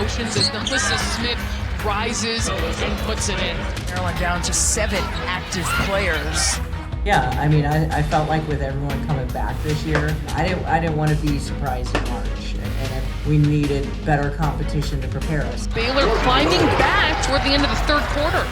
motions as Alyssa Smith rises and puts it in. Maryland down to 7 active players. Yeah, I mean, I felt like with everyone coming back this year, I didn't want to be surprised in March, and we needed better competition to prepare us. Baylor climbing back toward the end of the third quarter.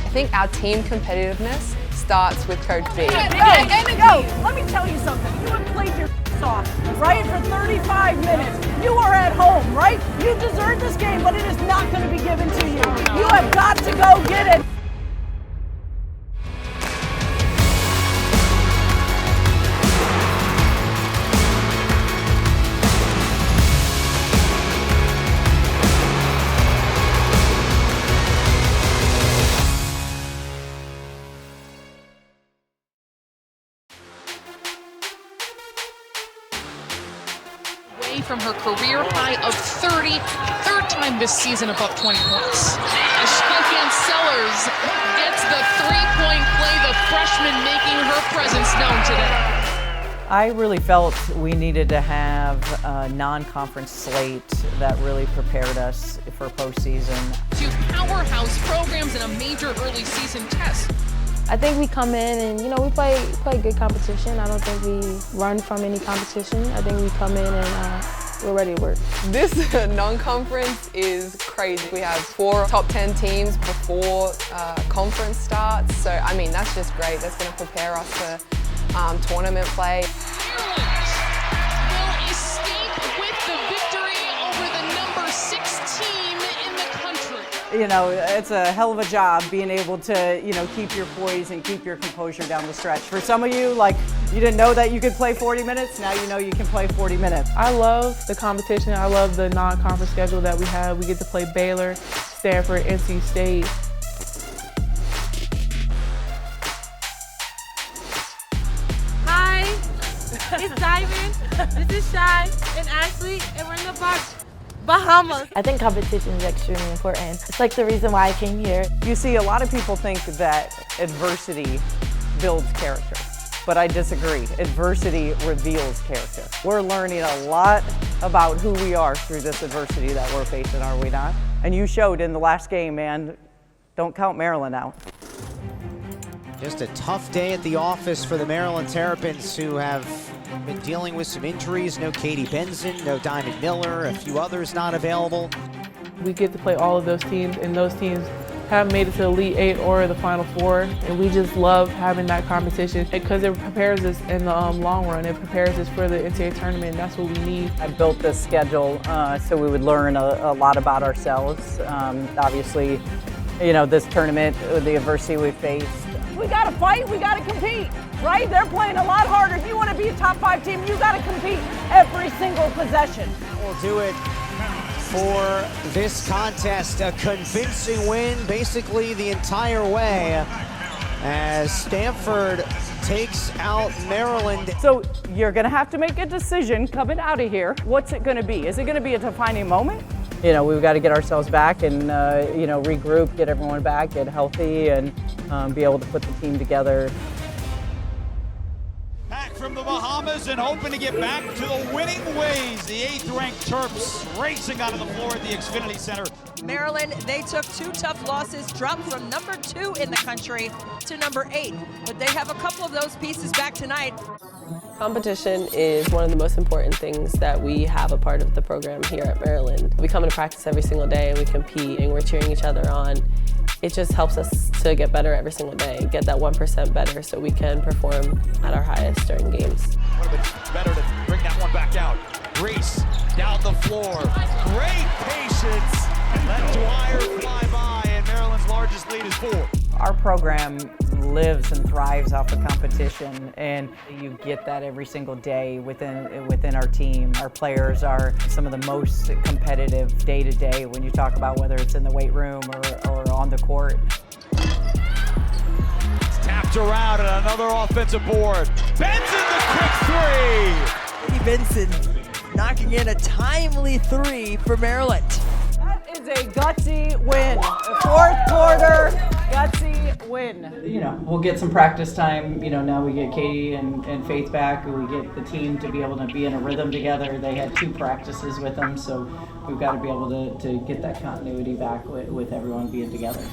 I think our team competitiveness starts with Coach B. Go! Let me tell you something. You have played your off, right, for 35 minutes. You are at home, right? You deserve this game, but it is not going to be given to you. You have got to go get it. From her career high of 30, third time this season above 20 points. As Shaykan Sellers gets the three-point play, the freshman making her presence known today. I really felt we needed to have a non-conference slate that really prepared us for postseason. 2 powerhouse programs in a major early season test. I think we come in and, we play good competition. I don't think we run from any competition. I think we come in and we're ready to work. This non-conference is crazy. We have 4 top 10 teams before conference starts. So, I mean, that's just great. That's going to prepare us for tournament play. Maryland will escape with the victory over the number 6 team in the country. It's a hell of a job being able to, keep your poise and keep your composure down the stretch. For some of you, you didn't know that you could play 40 minutes. Now you know you can play 40 minutes. I love the competition. I love the non-conference schedule that we have. We get to play Baylor, Stanford, NC State. Hi, it's Diamond. This is Shy and Ashley, and we're in the Bahamas. I think competition is extremely important. It's like the reason why I came here. You see, a lot of people think that adversity builds character, but I disagree. Adversity reveals character. We're learning a lot about who we are through this adversity that we're facing, are we not? And you showed in the last game, man. Don't count Maryland out. Just a tough day at the office for the Maryland Terrapins, who have been dealing with some injuries. No Katie Benson, no Diamond Miller, a few others not available. We get to play all of those teams, and those teams haven't made it to the Elite 8 or the Final Four, and we just love having that competition because it prepares us in the long run. It prepares us for the NCAA tournament, and that's what we need. I built this schedule so we would learn a lot about ourselves. Obviously, this tournament, the adversity we faced. We got to fight. We got to compete, right? They're playing a lot harder. If you want to be a top 5 team, you got to compete every single possession. We'll do it for this contest. A convincing win basically the entire way as Stanford takes out Maryland. So you're going to have to make a decision coming out of here. What's it going to be? Is it going to be a defining moment? We've got to get ourselves back and, regroup, get everyone back, get healthy, and be able to put the team together. Back from the Bahamas and hoping to get back to the winning ways. The 8th-ranked Terps racing onto the floor at the Xfinity Center. Maryland, they took 2 tough losses, dropped from number 2 in the country to number 8. But they have a couple of those pieces back tonight. Competition is one of the most important things that we have a part of the program here at Maryland. We come into practice every single day and we compete and we're cheering each other on. It just helps us to get better every single day, get that 1% better so we can perform at our highest during games. Would have been better to bring that one back out. Reese down the floor. Great patience. Let Dwyer fly by, and Maryland's largest lead is 4. Our program lives and thrives off of competition, and you get that every single day within our team. Our players are some of the most competitive day to day when you talk about whether it's in the weight room or on the court. It's tapped around and another offensive board. Benson the quick 3. Katie Benson knocking in a timely 3 for Maryland. That is was a gutsy win. A fourth quarter gutsy win. You know, we'll get some practice time. You know, now we get Katie and Faith back, and we get the team to be able to be in a rhythm together. They had 2 practices with them, so we've got to be able to get that continuity back with everyone being together.